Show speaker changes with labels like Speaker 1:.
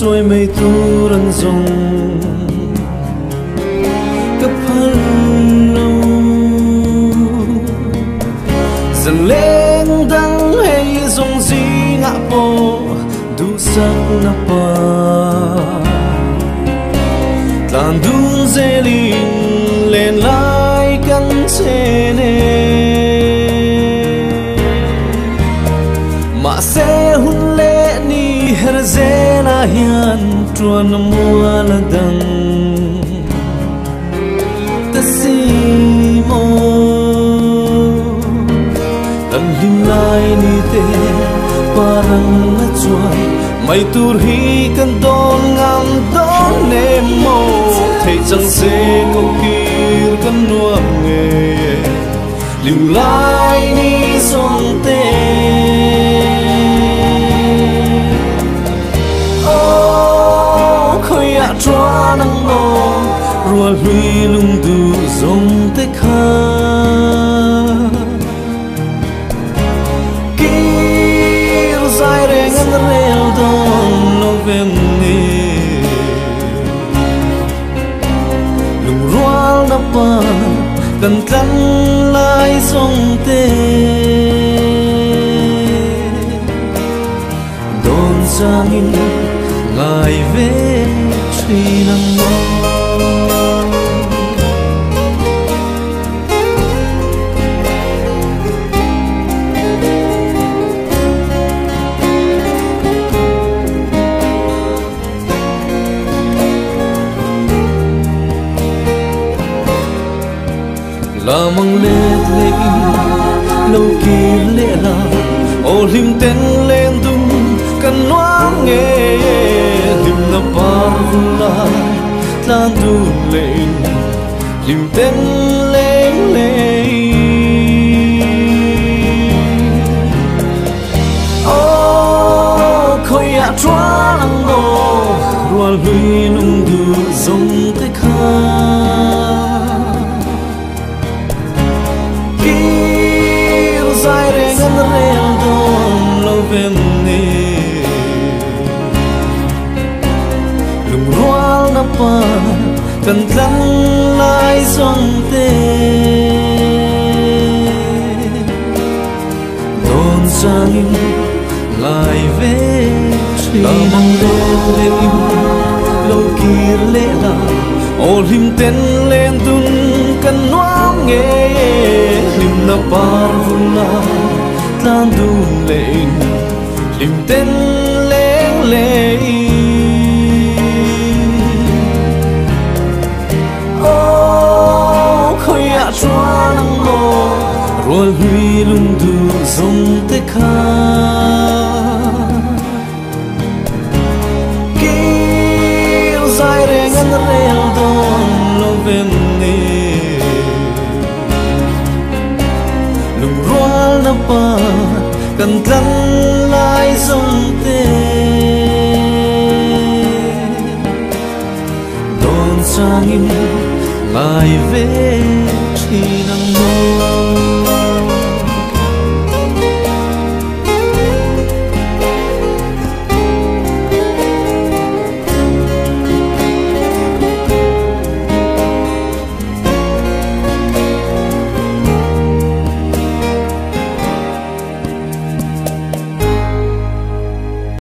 Speaker 1: trôi mây tu rần rồng cấp hơn lâu dần lên đắng hay rong gì ngã po đủ sắc na pa tàn đun dê linh lên lại cắn xe nè mà sẽ hun lệ ni her dê na hiền truan mua là đằng ta si mô tận lim lai ni te parang na chuai mày tur hi kan don ngam don ne mo thấy chẳng sẽ có kir kan nuam nghe lim lai ni song te khơi ạ choa nắng mồ rùa lui lung du dòng te kha kir dài re ngan rel don no vem ni lung rual na pa kan kan lai song te don sangin ngài về truy nắng mơ là mong lệ lệ lâu kỳ lệ là ô lim tên lên tung cần noang nghe lim na par la lan du lên lim tên lên lên ô khơi ạ choa lăng ngô rùa lui lung du dòng te kha dài re ngan rel don lo vem ni lung rual na pa kan kan lai song te don sangin ngai ve tri nang le im lo kir le la o lim ten len tun kan noang nghe lim na par vula tlan dun lên lim ten leng le ô khơi ạ choa nắng mồ rùa lui lung du dòng te kha kir dài re ngan rel don lo vem ni lung rual na pa kan kan lai song te don sangin ngai ve tri nang